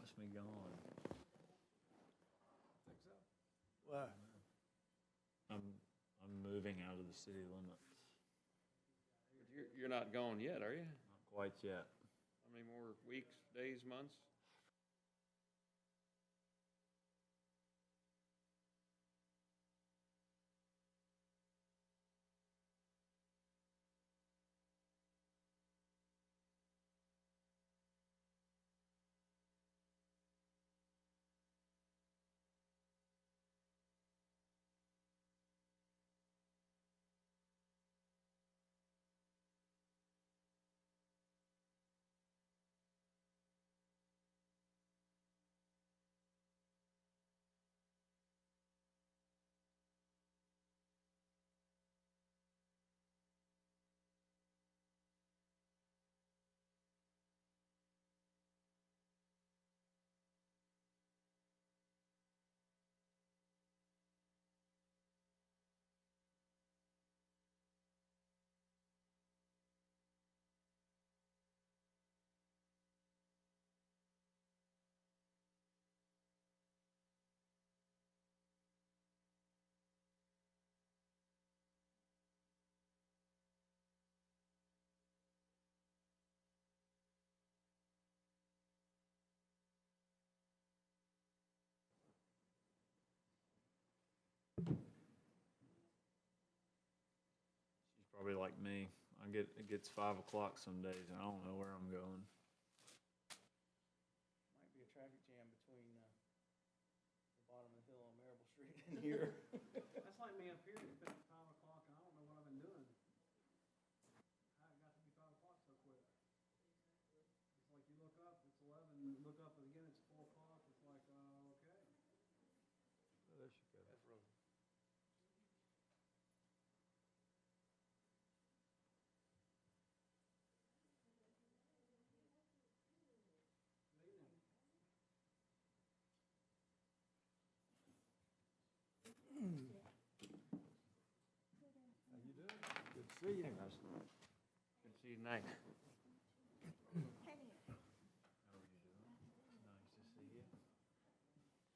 wants me gone. Why? I'm moving out of the city limits. You're not gone yet, are you? Not quite yet. How many more weeks, days, months? She's probably like me. It gets 5 o'clock some days and I don't know where I'm going. Might be a traffic jam between the bottom of the hill on Marable Street and here. That's like me up here, it's been 5 o'clock, and I don't know what I've been doing. How it got to be 5 o'clock so quick? It's like you look up, it's 11, you look up again, it's 4 o'clock, it's like, okay. Oh, there she goes. That's Rose. How you doing? Good to see you. Good to see you tonight. How are you doing? Nice to see you. You want to ask them real quick before we get started, do they have a question?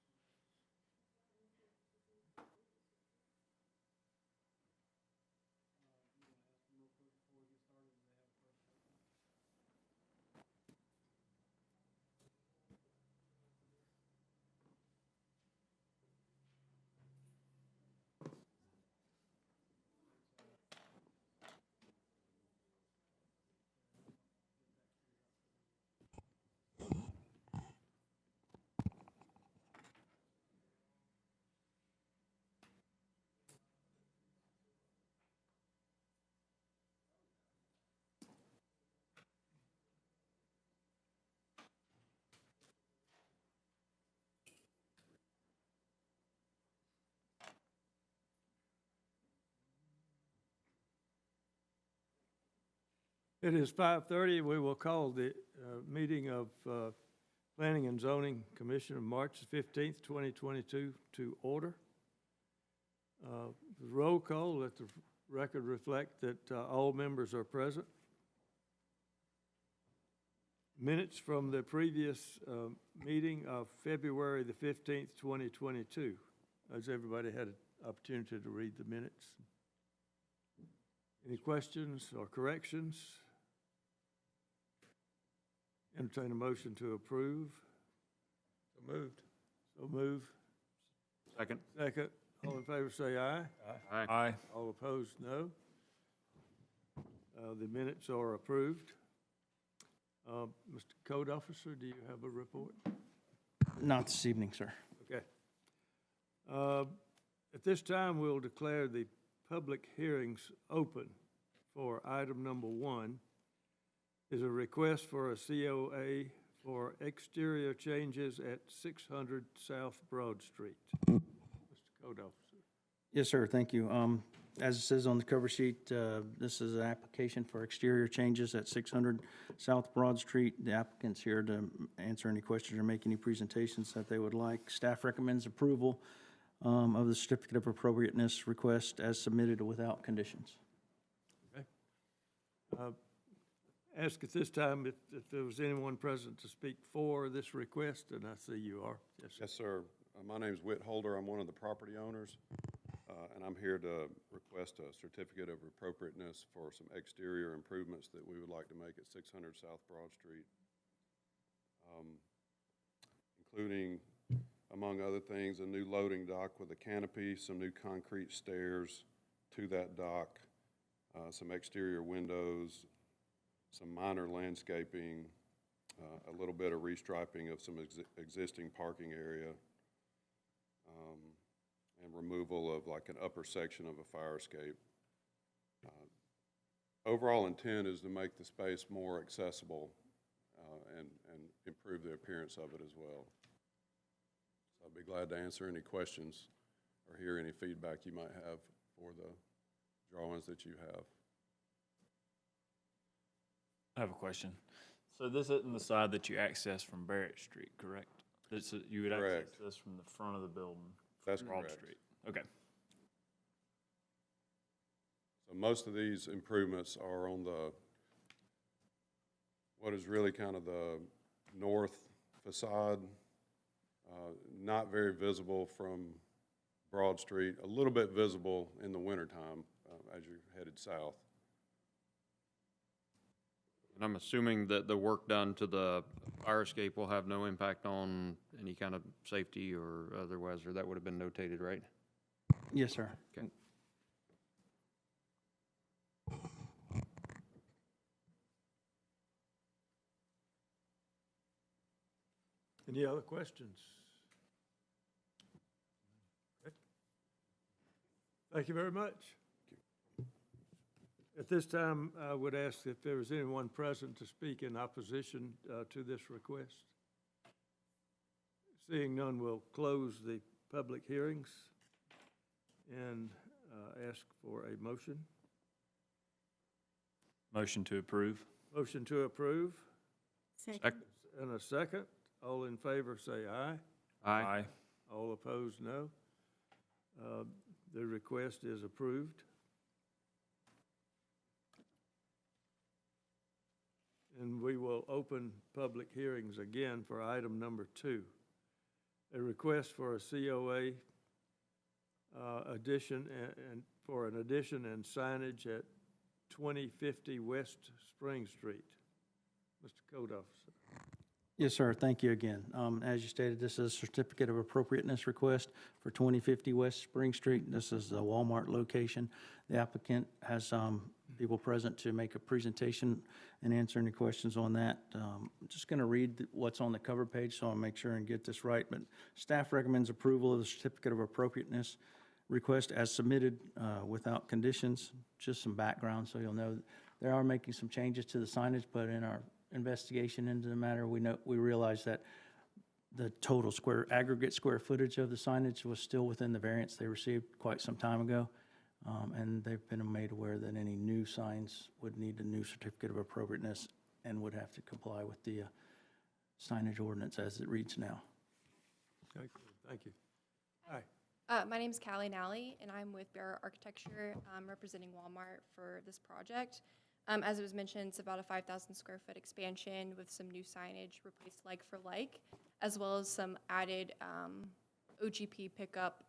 It is 5:30. We will call the meeting of Planning and Zoning Commission of March 15th, 2022 to order. Roll call, let the record reflect that all members are present. Minutes from the previous meeting of February the 15th, 2022. Has everybody had an opportunity to read the minutes? Any questions or corrections? Entertain a motion to approve. So moved. So move. Second. Second. All in favor say aye. Aye. All opposed, no. The minutes are approved. Mr. Code Officer, do you have a report? Not this evening, sir. Okay. At this time, we'll declare the public hearings open for item number 1 is a request for a COA for exterior changes at 600 South Broad Street. Mr. Code Officer. Yes, sir, thank you. As it says on the cover sheet, this is an application for exterior changes at 600 South Broad Street. The applicant's here to answer any questions or make any presentations that they would like. Staff recommends approval of the certificate of appropriateness request as submitted without conditions. Okay. ask at this time if there was anyone present to speak for this request, and I see you are. Yes, sir. Yes, sir. My name's Whit Holder. I'm one of the property owners, and I'm here to request a certificate of appropriateness for some exterior improvements that we would like to make at 600 South Broad Street, including, among other things, a new loading dock with a canopy, some new concrete stairs to that dock, some exterior windows, some minor landscaping, a little bit of restriping of some existing parking area, and removal of like an upper section of a fire escape. Overall intent is to make the space more accessible and improve the appearance of it as well. So I'd be glad to answer any questions or hear any feedback you might have for the drawings that you have. I have a question. So this isn't the side that you access from Barrett Street, correct? You would access Correct. this from the front of the building? That's from Broad correct. Street. Okay. So most of these improvements are on what is really kind of the north facade, not very visible from Broad Street, a little bit visible in the wintertime as you're headed south. And I'm assuming that the work done to the fire escape will have no impact on any kind of safety or otherwise, or that would have been notated, right? Yes, sir. Okay. Any other questions? Okay. Thank you very much. At this time, I would ask if there is anyone present to speak in opposition to this request. Seeing none, we'll close the public hearings and ask for a motion. Motion to approve? Motion to approve Second. and a second. All in favor, say aye. Aye. All opposed, no. The request is approved. And we will open public hearings again for item number 2. A request for a COA addition and for an addition and signage at 2050 West Spring Street. Mr. Code Officer. Yes, sir. Thank you again. As you stated, this is a certificate of appropriateness request for 2050 West Spring Street. This is the Walmart location. The applicant has people present to make a presentation and answer any questions on that. I'm just going to read what's on the cover page so I'll make sure and get this right. But staff recommends approval of the certificate of appropriateness request as submitted without conditions. Just some background so you'll know they are making some changes to the signage, but in our investigation into the matter, we realized that the total aggregate square footage of the signage was still within the variance they received quite some time ago. And they've been made aware that any new signs would need a new certificate of appropriateness and would have to comply with the signage ordinance as it reads now. Okay, thank you. Hi. My name's Callie Nally, and I'm with Barrett Architecture, representing Walmart for this project. As it was mentioned, it's about a 5,000 square foot expansion with some new signage replaced like for like, as well as some added OGP pickup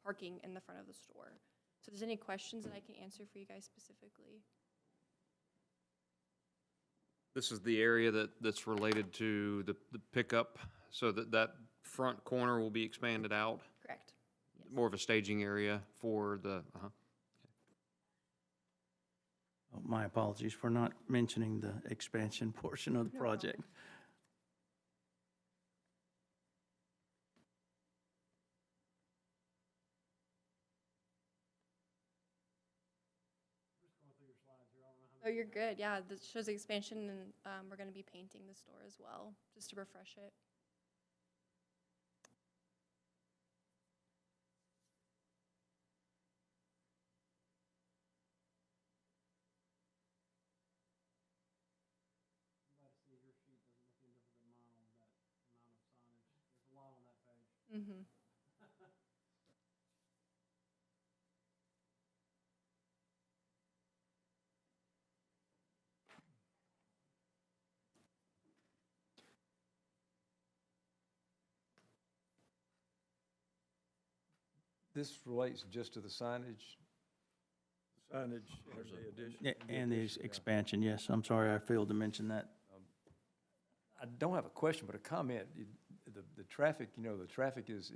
parking in the front of the store. So if there's any questions that I can answer for you guys specifically. This is the area that's related to the pickup, so that front corner will be expanded out, Correct. Yes. more of a staging area for the, Oh, my apologies for not mentioning the expansion portion of the No project. Oh, you're good. Yeah, this shows the expansion, and we're going to be painting the store as well, just to refresh it. Mm-hmm. this relates just to the signage? Signage and the addition. Yeah, and the addition, yeah. expansion, yes. I'm sorry, I failed to mention that. I don't have a question, but a comment. The traffic, the traffic is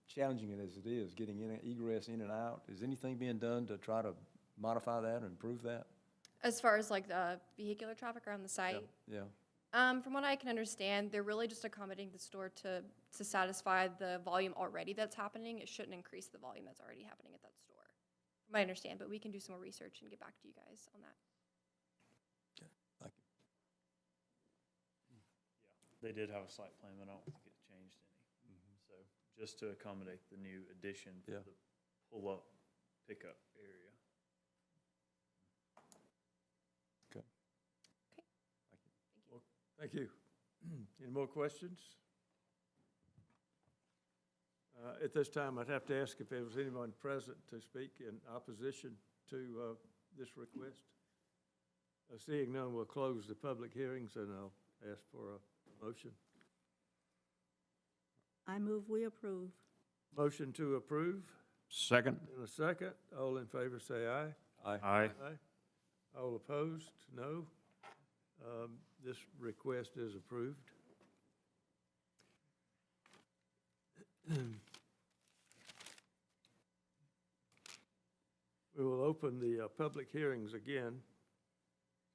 challenging as it is, getting in, egress in and out. Is anything being done to try to modify that or improve that? As far as like the vehicular traffic around the site, Yeah. from what I can understand, they're really just accommodating the store to satisfy the volume already that's happening. It shouldn't increase the volume that's already happening at that store, from what I understand, but we can do some more research and get back to you guys on that. Thank you. They did have a site plan, but I don't think it changed any. So just to accommodate the new addition for Yeah. the pull-up pickup area. Okay. Okay. Thank you. Any more questions? At this time, I'd have to ask if there was anyone present to speak in opposition to this request. Seeing none, we'll close the public hearings, and I'll ask for a motion. I move we approve. Motion to approve, Second? in a second. All in favor, say aye. Aye. Aye. All opposed, no. This request is approved. We will open the public hearings again.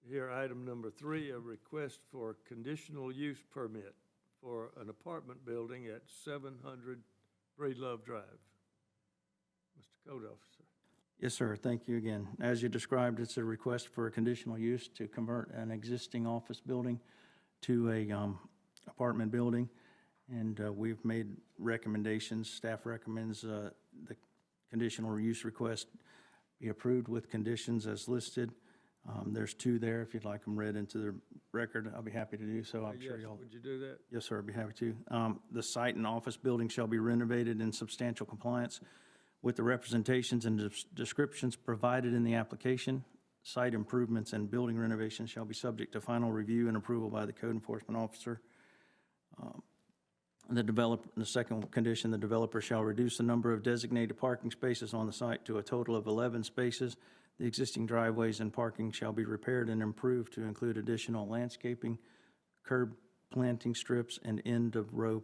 Here, item number 3, a request for conditional use permit for an apartment building at 700 Breedlove Drive. Mr. Code Officer. Yes, sir. Thank you again. As you described, it's a request for a conditional use to convert an existing office building to a apartment building. And we've made recommendations. Staff recommends the conditional use request be approved with conditions as listed. There's 2 there. If you'd like them read into the record, I'll be happy to do so. I'm sure Yes, y'all. would you do that? Yes, sir, I'd be happy to. The site and office building shall be renovated in substantial compliance with the representations and descriptions provided in the application. Site improvements and building renovations shall be subject to final review and approval by the code enforcement officer. The second condition, the developer shall reduce the number of designated parking spaces on the site to a total of 11 spaces. The existing driveways and parking shall be repaired and improved to include additional landscaping, curb planting strips, and end-of-row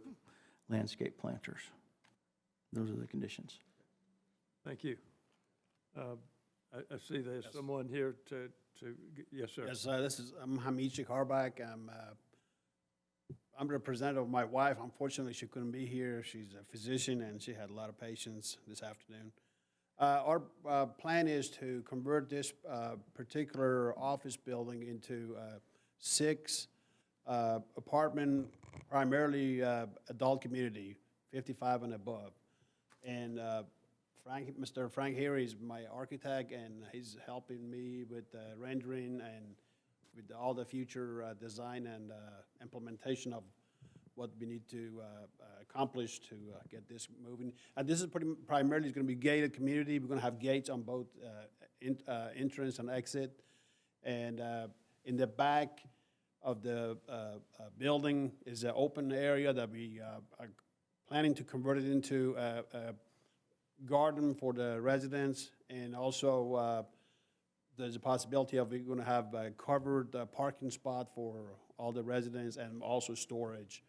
landscape planters. Those are the conditions. Thank you. I see there's someone here to, yes, sir. Yes, I'm Hamid Shikarbak. I'm the representative of my wife. Unfortunately, she couldn't be here. She's a physician, and she had a lot of patients this afternoon. Our plan is to convert this particular office building into 6 apartment, primarily adult community, 55 and above. And Mr. Frank here is my architect, and he's helping me with rendering and with all the future design and implementation of what we need to accomplish to get this moving. And this is primarily going to be gated community. We're going to have gates on both entrance and exit. And in the back of the building is an open area that we are planning to convert it into a garden for the residents, and also there's a possibility of we're going to have a covered parking spot for all the residents, and also storage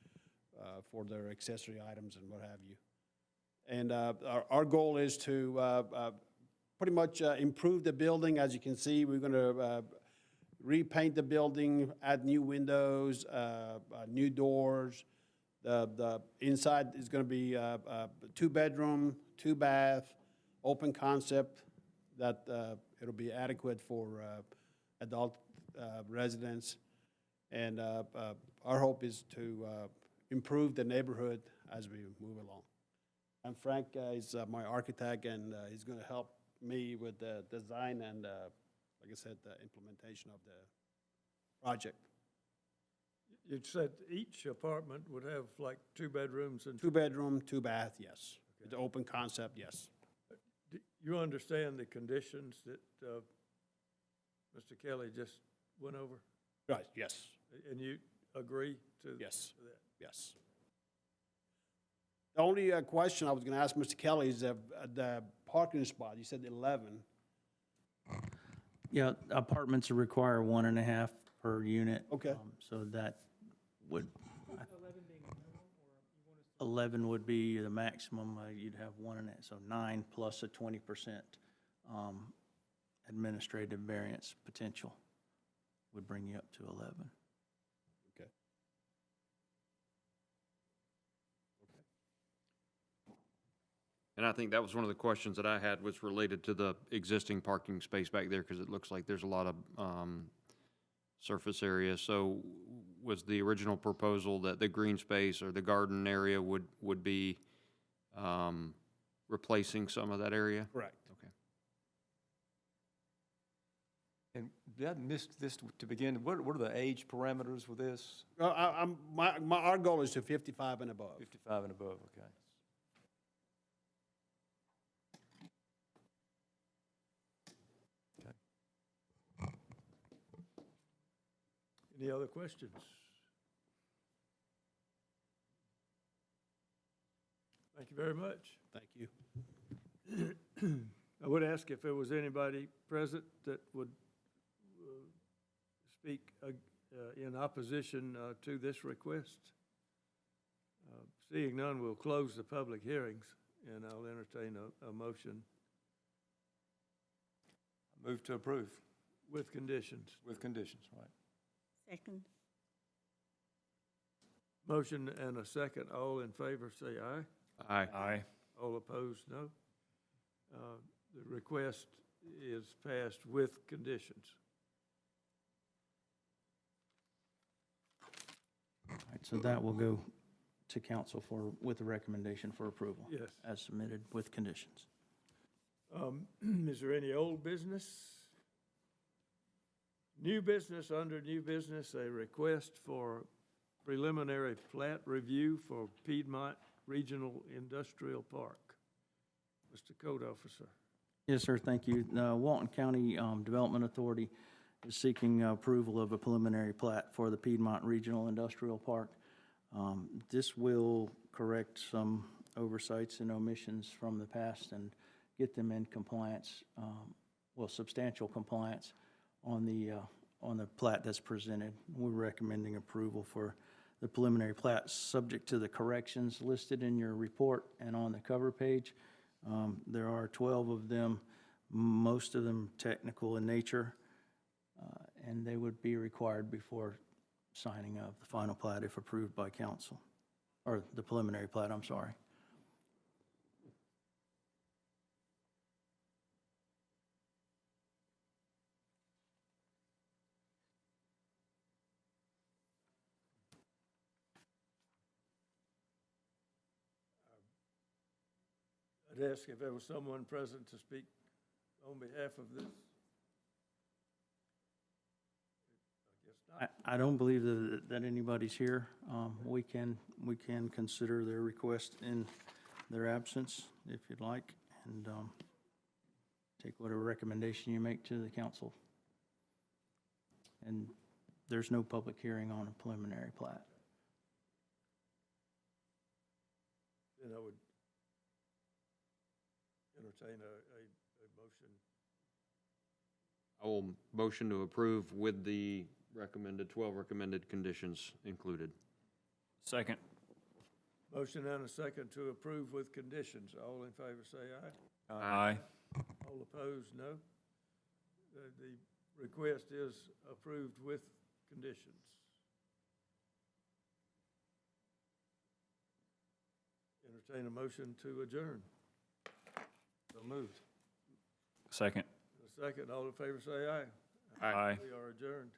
for their accessory items and what have you. And our goal is to pretty much improve the building. As you can see, we're going to repaint the building, add new windows, new doors. The inside is going to be 2-bedroom, 2-bath, open concept that it'll be adequate for adult residents. And our hope is to improve the neighborhood as we move along. And Frank is my architect, and he's going to help me with the design and, like I said, the implementation of the project. You said each apartment would have like 2 bedrooms and 2-bedroom, 2-bath, yes. With the open concept, yes. Do you understand the conditions that Mr. Kelly just went over? Right, yes, And you agree to yes, that? yes. The only question I was gonna ask Mr. Kelly is the parking spot, you said 11. Yeah, apartments require 1.5 per unit. Okay. So that would. 11 would be the maximum, you'd have 1.5, so 9 plus a 20% administrative variance potential would bring you up to 11. Okay. And I think that was one of the questions that I had, was related to the existing parking space back there, because it looks like there's a lot of surface area. So was the original proposal that the green space or the garden area would be replacing some of that area? Correct. Okay. And did I miss this to begin? What are the age parameters with this? Our goal is to 55 and above. 55 and above, okay. Any other questions? Thank you very much. Thank you. I would ask if there was anybody present that would speak in opposition to this request. Seeing none, we'll close the public hearings, and I'll entertain a motion Move to approve with conditions. with conditions, right? Second. Motion and a second. All in favor, say aye. Aye. Aye. All opposed, no. The request is passed with conditions. All right, so that will go to council with a recommendation for approval. Yes. As submitted with conditions. Is there any old business? New business, under new business, a request for preliminary plat review for Piedmont Regional Industrial Park. Mr. Code Officer. Yes, sir, thank you. Walton County Development Authority is seeking approval of a preliminary plat for the Piedmont Regional Industrial Park. This will correct some oversights and omissions from the past and get them in compliance, substantial compliance on the plat that's presented. We're recommending approval for the preliminary plat, subject to the corrections listed in your report and on the cover page. There are 12 of them, most of them technical in nature, and they would be required before signing of the final plat if approved by council, or the preliminary plat, I'm sorry. I'd ask if there was someone present to speak on behalf of this. I guess not. I don't believe that anybody's here. We can consider their request in their absence, if you'd like, and take whatever recommendation you make to the council. And there's no public hearing on a preliminary plat. Then I would entertain a motion. I will motion to approve with the recommended, 12 recommended conditions included. Second. Motion and a second to approve with conditions. All in favor say aye. Aye. All opposed, no. The request is approved with conditions. Entertain a motion to adjourn. So moved. Second. A second, all in favor say aye. Aye. We are adjourned.